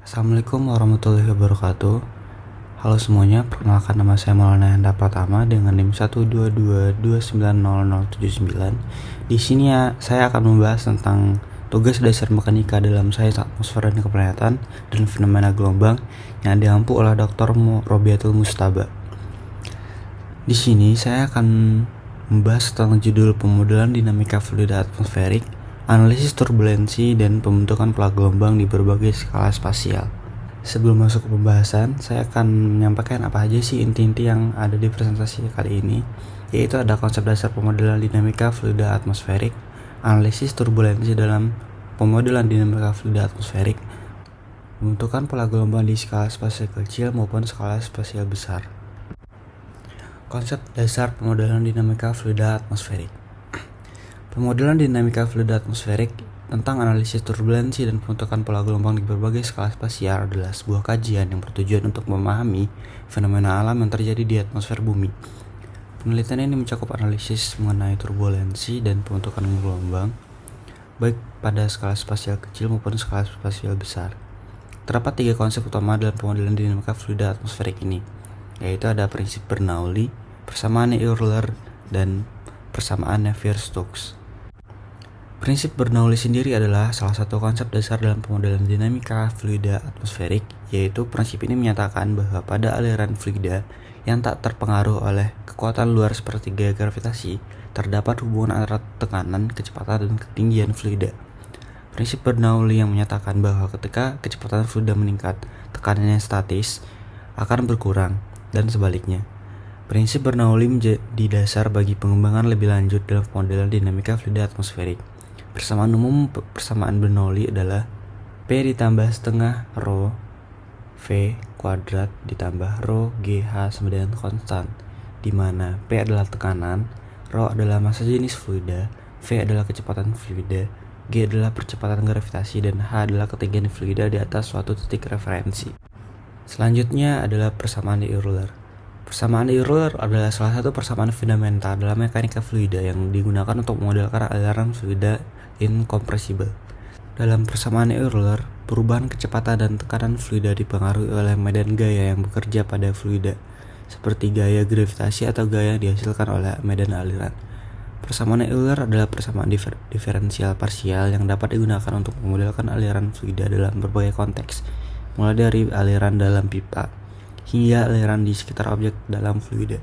Assalamualaikum warahmatullahi wabarakatuh. Halo semuanya, perkenalkan nama saya Maulana Hendra Pratama dengan NIM 122290079. Di sini saya akan membahas tentang tugas dasar mekanika dalam sains atmosfer dan keplanetatan dan fenomena gelombang yang diampu oleh Dr. Robiatul Mustaba. Di sini saya akan membahas tentang judul pemodelan dinamika fluida atmosferik, analisis turbulensi, dan pembentukan pola gelombang di berbagai skala spasial. Sebelum masuk ke pembahasan, saya akan menyampaikan apa aja sih inti-inti yang ada di presentasi kali ini, yaitu ada konsep dasar pemodelan dinamika fluida atmosferik, analisis turbulensi dalam pemodelan dinamika fluida atmosferik, pembentukan pola gelombang di skala spasial kecil maupun skala spasial besar. Konsep dasar pemodelan dinamika fluida atmosferik. Pemodelan dinamika fluida atmosferik tentang analisis turbulensi dan pembentukan pola gelombang di berbagai skala spasial adalah sebuah kajian yang bertujuan untuk memahami fenomena alam yang terjadi di atmosfer bumi. Penelitian ini mencakup analisis mengenai turbulensi dan pembentukan gelombang, baik pada skala spasial kecil maupun skala spasial besar. Terdapat 3 konsep utama dalam pemodelan dinamika fluida atmosferik ini, yaitu ada prinsip Bernoulli, persamaan Euler, dan persamaan Navier-Stokes. Prinsip Bernoulli sendiri adalah salah satu konsep dasar dalam pemodelan dinamika fluida atmosferik, yaitu prinsip ini menyatakan bahwa pada aliran fluida yang tak terpengaruh oleh kekuatan luar seperti gaya gravitasi, terdapat hubungan antara tekanan, kecepatan, dan ketinggian fluida. Prinsip Bernoulli yang menyatakan bahwa ketika kecepatan fluida meningkat, tekanannya statis akan berkurang, dan sebaliknya. Prinsip Bernoulli menjadi dasar bagi pengembangan lebih lanjut dalam pemodelan dinamika fluida atmosferik. Persamaan umum persamaan Bernoulli adalah P ditambah setengah rho V kuadrat ditambah rho GH sama dengan konstan, di mana P adalah tekanan, rho adalah massa jenis fluida, V adalah kecepatan fluida, G adalah percepatan gravitasi, dan H adalah ketinggian fluida di atas suatu titik referensi. Selanjutnya adalah persamaan Euler. Persamaan Euler adalah salah satu persamaan fundamental dalam mekanika fluida yang digunakan untuk memodelkan aliran fluida incompressible. Dalam persamaan Euler, perubahan kecepatan dan tekanan fluida dipengaruhi oleh medan gaya yang bekerja pada fluida, seperti gaya gravitasi atau gaya yang dihasilkan oleh medan aliran. Persamaan Euler adalah persamaan diferensial parsial yang dapat digunakan untuk memodelkan aliran fluida dalam berbagai konteks, mulai dari aliran dalam pipa hingga aliran di sekitar objek dalam fluida.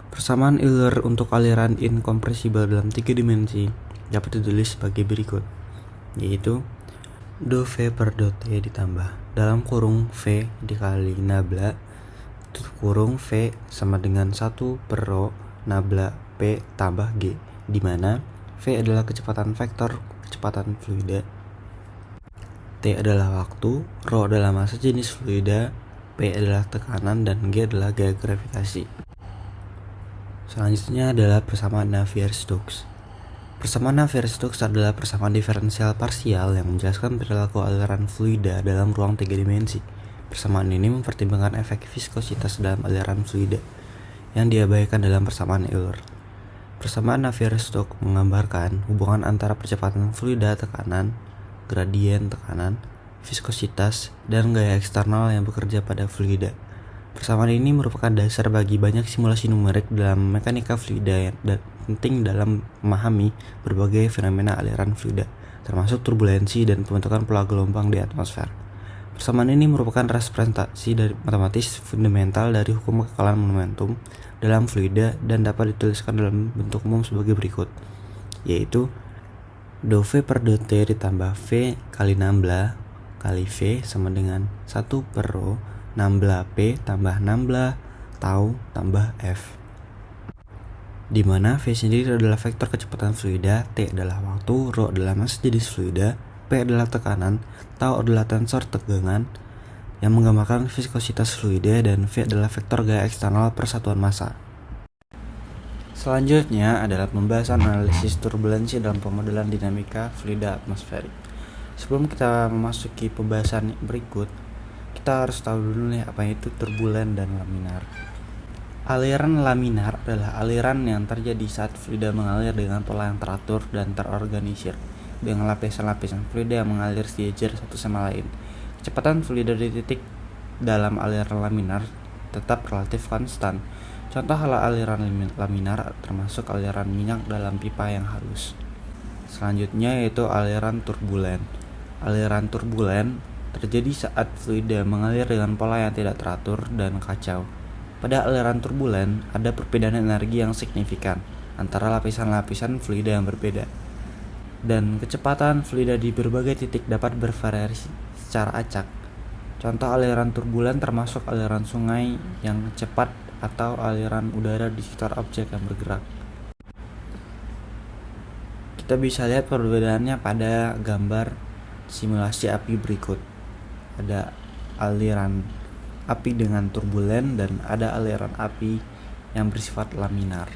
Persamaan Euler untuk aliran incompressible dalam 3 dimensi dapat ditulis sebagai berikut, yaitu do V per do T ditambah dalam kurung V dikali nabla tutup kurung V sama dengan 1 per rho nabla P tambah G, di mana V adalah kecepatan vektor kecepatan fluida, T adalah waktu, rho adalah massa jenis fluida, P adalah tekanan, dan G adalah gaya gravitasi. Selanjutnya adalah persamaan Navier-Stokes. Persamaan Navier-Stokes adalah persamaan diferensial parsial yang menjelaskan perilaku aliran fluida dalam ruang 3 dimensi. Persamaan ini mempertimbangkan efek viskositas dalam aliran fluida yang diabaikan dalam persamaan Euler. Persamaan Navier-Stokes menggambarkan hubungan antara percepatan fluida, tekanan, gradien tekanan, viskositas, dan gaya eksternal yang bekerja pada fluida. Persamaan ini merupakan dasar bagi banyak simulasi numerik dalam mekanika fluida dan penting dalam memahami berbagai fenomena aliran fluida, termasuk turbulensi dan pembentukan pola gelombang di atmosfer. Persamaan ini merupakan representasi dari matematis fundamental dari hukum kekekalan momentum dalam fluida dan dapat dituliskan dalam bentuk umum sebagai berikut, yaitu do V per do T ditambah V kali nambla kali V sama dengan 1 per rho nambla P tambah nambla tau tambah F, di mana V sendiri adalah vektor kecepatan fluida, T adalah waktu, rho adalah massa jenis fluida, P adalah tekanan, tau adalah tensor tegangan yang menggambarkan viskositas fluida, dan V adalah vektor gaya eksternal per satuan massa. Selanjutnya adalah pembahasan analisis turbulensi dalam pemodelan dinamika fluida atmosferik. Sebelum kita memasuki pembahasan berikut, kita harus tahu dulu nih apa itu turbulen dan laminar. Aliran laminar adalah aliran yang terjadi saat fluida mengalir dengan pola yang teratur dan terorganisir, dengan lapisan-lapisan fluida yang mengalir sejajar satu sama lain. Kecepatan fluida di titik dalam aliran laminar tetap relatif konstan. Contoh aliran laminar termasuk aliran minyak dalam pipa yang halus. Selanjutnya yaitu aliran turbulen. Aliran turbulen terjadi saat fluida mengalir dengan pola yang tidak teratur dan kacau. Pada aliran turbulen, ada perbedaan energi yang signifikan antara lapisan-lapisan fluida yang berbeda. Dan kecepatan fluida di berbagai titik dapat bervariasi secara acak. Contoh aliran turbulen termasuk aliran sungai yang cepat atau aliran udara di sekitar objek yang bergerak. Kita bisa lihat perbedaannya pada gambar simulasi api berikut. Ada aliran api dengan turbulen dan ada aliran api yang bersifat laminar.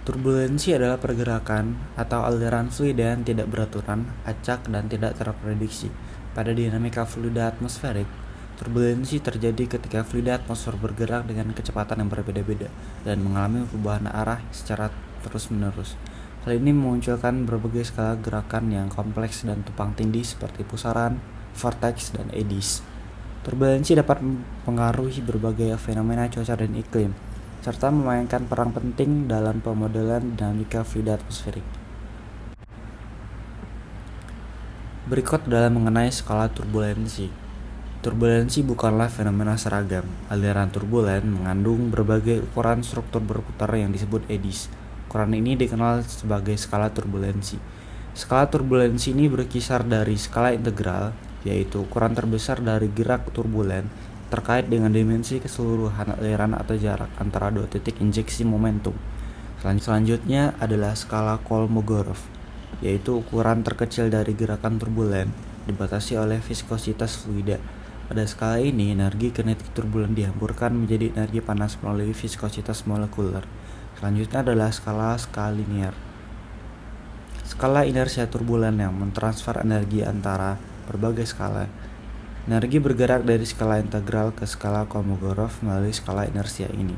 Turbulensi adalah pergerakan atau aliran fluida yang tidak beraturan, acak, dan tidak terprediksi. Pada dinamika fluida atmosferik, turbulensi terjadi ketika fluida atmosfer bergerak dengan kecepatan yang berbeda-beda dan mengalami perubahan arah secara terus-menerus. Hal ini memunculkan berbagai skala gerakan yang kompleks dan tumpang tindih seperti pusaran, vortex, dan eddies. Turbulensi dapat mempengaruhi berbagai fenomena cuaca dan iklim, serta memainkan peran penting dalam pemodelan dinamika fluida atmosferik. Berikut adalah mengenai skala turbulensi. Turbulensi bukanlah fenomena seragam. Aliran turbulen mengandung berbagai ukuran struktur berputar yang disebut eddies. Ukuran ini dikenal sebagai skala turbulensi. Skala turbulensi ini berkisar dari skala integral, yaitu ukuran terbesar dari gerak turbulen, terkait dengan dimensi keseluruhan aliran atau jarak antara dua titik injeksi momentum. Selanjutnya adalah skala Kolmogorov, yaitu ukuran terkecil dari gerakan turbulen dibatasi oleh viskositas fluida. Pada skala ini, energi kinetik turbulen dihamburkan menjadi energi panas melalui viskositas molekuler. Selanjutnya adalah skala linear. Skala inersia turbulen yang mentransfer energi antara berbagai skala. Energi bergerak dari skala integral ke skala Kolmogorov melalui skala inersia ini.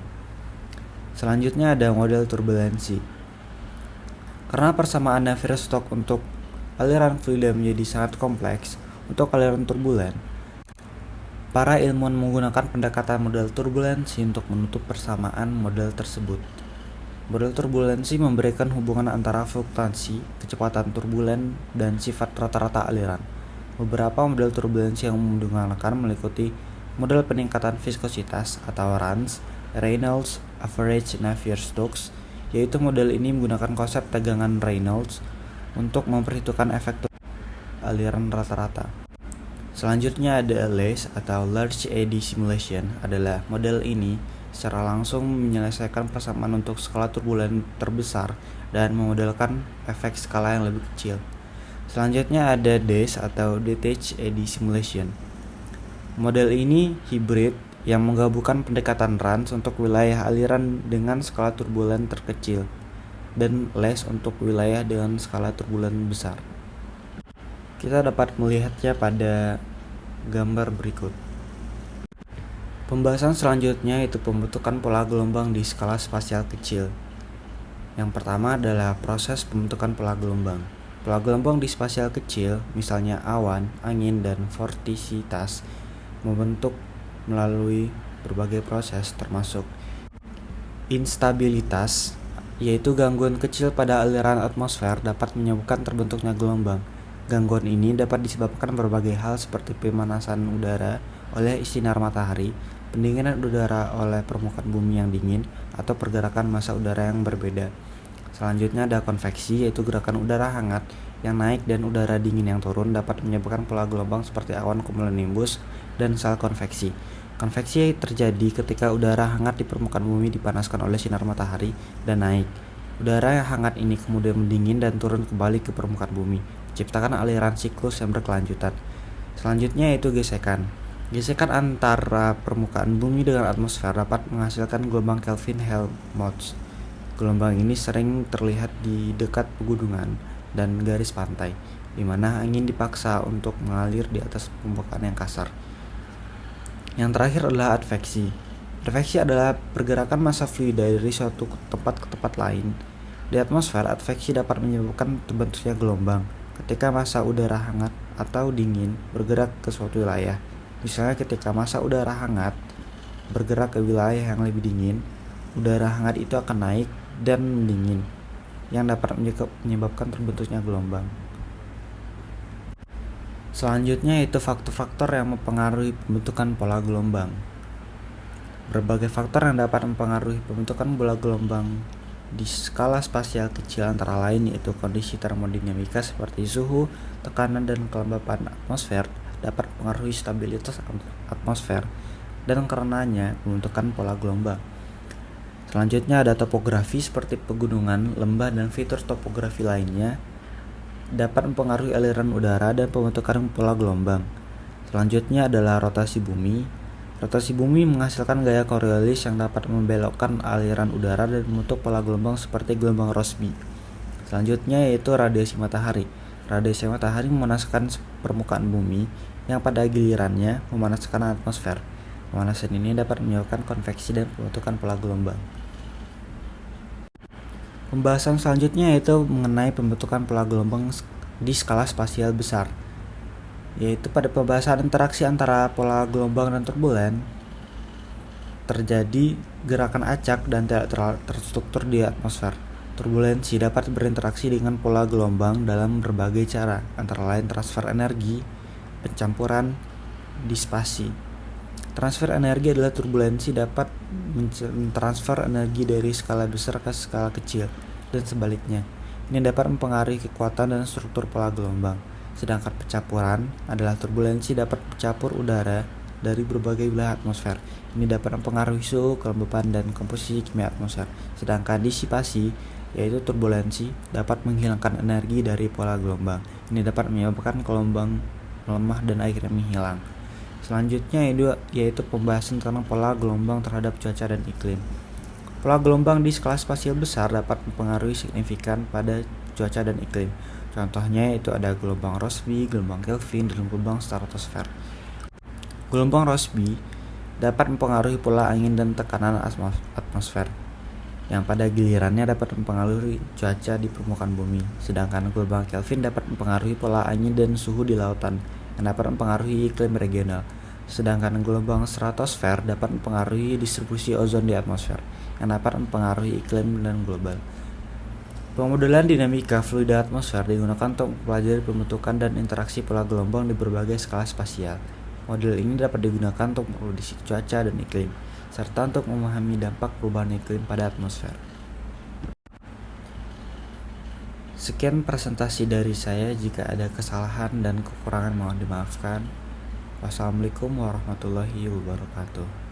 Selanjutnya ada model turbulensi. Karena persamaan Navier-Stokes untuk aliran fluida menjadi sangat kompleks untuk aliran turbulen, para ilmuwan menggunakan pendekatan model turbulensi untuk menutup persamaan model tersebut. Model turbulensi memberikan hubungan antara fluktuasi, kecepatan turbulen, dan sifat rata-rata aliran. Beberapa model turbulensi yang digunakan meliputi model peningkatan viskositas atau RANS, Reynolds Average Navier-Stokes, yaitu model ini menggunakan konsep tegangan Reynolds untuk memperhitungkan efek aliran rata-rata. Selanjutnya ada LACE atau Large Eddy Simulation. Adalah model ini secara langsung menyelesaikan persamaan untuk skala turbulen terbesar dan memodelkan efek skala yang lebih kecil. Selanjutnya ada DES atau Detached Eddy Simulation. Model ini hibrid yang menggabungkan pendekatan RANS untuk wilayah aliran dengan skala turbulen terkecil dan LACE untuk wilayah dengan skala turbulen besar. Kita dapat melihatnya pada gambar berikut. Pembahasan selanjutnya yaitu pembentukan pola gelombang di skala spasial kecil. Yang pertama adalah proses pembentukan pola gelombang. Pola gelombang di spasial kecil, misalnya awan, angin, dan vortisitas, membentuk melalui berbagai proses termasuk instabilitas, yaitu gangguan kecil pada aliran atmosfer dapat menyebabkan terbentuknya gelombang. Gangguan ini dapat disebabkan berbagai hal seperti pemanasan udara oleh sinar matahari, pendinginan udara oleh permukaan bumi yang dingin, atau pergerakan massa udara yang berbeda. Selanjutnya ada konveksi, yaitu gerakan udara hangat yang naik dan udara dingin yang turun dapat menyebabkan pola gelombang seperti awan cumulonimbus dan sel konveksi. Konveksi terjadi ketika udara hangat di permukaan bumi dipanaskan oleh sinar matahari dan naik. Udara yang hangat ini kemudian mendingin dan turun kembali ke permukaan bumi, menciptakan aliran siklus yang berkelanjutan. Selanjutnya yaitu gesekan. Gesekan antara permukaan bumi dengan atmosfer dapat menghasilkan gelombang Kelvin-Helmholtz. Gelombang ini sering terlihat di dekat pegunungan dan garis pantai, di mana angin dipaksa untuk mengalir di atas permukaan yang kasar. Yang terakhir adalah adveksi. Adveksi adalah pergerakan massa fluida dari suatu tempat ke tempat lain. Di atmosfer, adveksi dapat menyebabkan terbentuknya gelombang. ketika massa udara hangat atau dingin bergerak ke suatu wilayah. Misalnya ketika massa udara hangat bergerak ke wilayah yang lebih dingin, udara hangat itu akan naik dan mendingin, yang dapat menyebabkan terbentuknya gelombang. Selanjutnya itu faktor-faktor yang mempengaruhi pembentukan pola gelombang. Berbagai faktor yang dapat mempengaruhi pembentukan pola gelombang di skala spasial kecil antara lain yaitu kondisi termodinamika seperti suhu, tekanan, dan kelembapan atmosfer dapat mempengaruhi stabilitas atmosfer dan karenanya pembentukan pola gelombang. Selanjutnya ada topografi seperti pegunungan, lembah, dan fitur topografi lainnya dapat mempengaruhi aliran udara dan pembentukan pola gelombang. Selanjutnya adalah rotasi bumi. Rotasi bumi menghasilkan gaya Coriolis yang dapat membelokkan aliran udara dan membentuk pola gelombang seperti gelombang Rossby. Selanjutnya yaitu radiasi matahari. Radiasi matahari memanaskan permukaan bumi yang pada gilirannya memanaskan atmosfer. Pemanasan ini dapat menyebabkan konveksi dan pembentukan pola gelombang. Pembahasan selanjutnya yaitu mengenai pembentukan pola gelombang di skala spasial besar, yaitu pada pembahasan interaksi antara pola gelombang dan turbulen terjadi gerakan acak dan tidak terstruktur di atmosfer. Turbulensi dapat berinteraksi dengan pola gelombang dalam berbagai cara, antara lain transfer energi, pencampuran, disipasi. Transfer energi adalah turbulensi dapat mentransfer energi dari skala besar ke skala kecil dan sebaliknya. Ini dapat mempengaruhi kekuatan dan struktur pola gelombang. Sedangkan pencampuran adalah turbulensi dapat mencampur udara dari berbagai wilayah atmosfer. Ini dapat mempengaruhi suhu, kelembapan, dan komposisi kimia atmosfer. Sedangkan disipasi yaitu turbulensi dapat menghilangkan energi dari pola gelombang. Ini dapat menyebabkan gelombang melemah dan akhirnya menghilang. Selanjutnya yaitu pembahasan tentang pola gelombang terhadap cuaca dan iklim. Pola gelombang di skala spasial besar dapat mempengaruhi signifikan pada cuaca dan iklim. Contohnya yaitu ada gelombang Rossby, gelombang Kelvin, dan gelombang stratosfer. Gelombang Rossby dapat mempengaruhi pola angin dan tekanan atmosfer, yang pada gilirannya dapat mempengaruhi cuaca di permukaan bumi. Sedangkan gelombang Kelvin dapat mempengaruhi pola angin dan suhu di lautan, yang dapat mempengaruhi iklim regional. Sedangkan gelombang stratosfer dapat mempengaruhi distribusi ozon di atmosfer, yang dapat mempengaruhi iklim dan global. Pemodelan dinamika fluida atmosfer digunakan untuk mempelajari pembentukan dan interaksi pola gelombang di berbagai skala spasial. Model ini dapat digunakan untuk memprediksi cuaca dan iklim, serta untuk memahami dampak perubahan iklim pada atmosfer. Sekian presentasi dari saya. Jika ada kesalahan dan kekurangan mohon dimaafkan. Wassalamualaikum warahmatullahi wabarakatuh.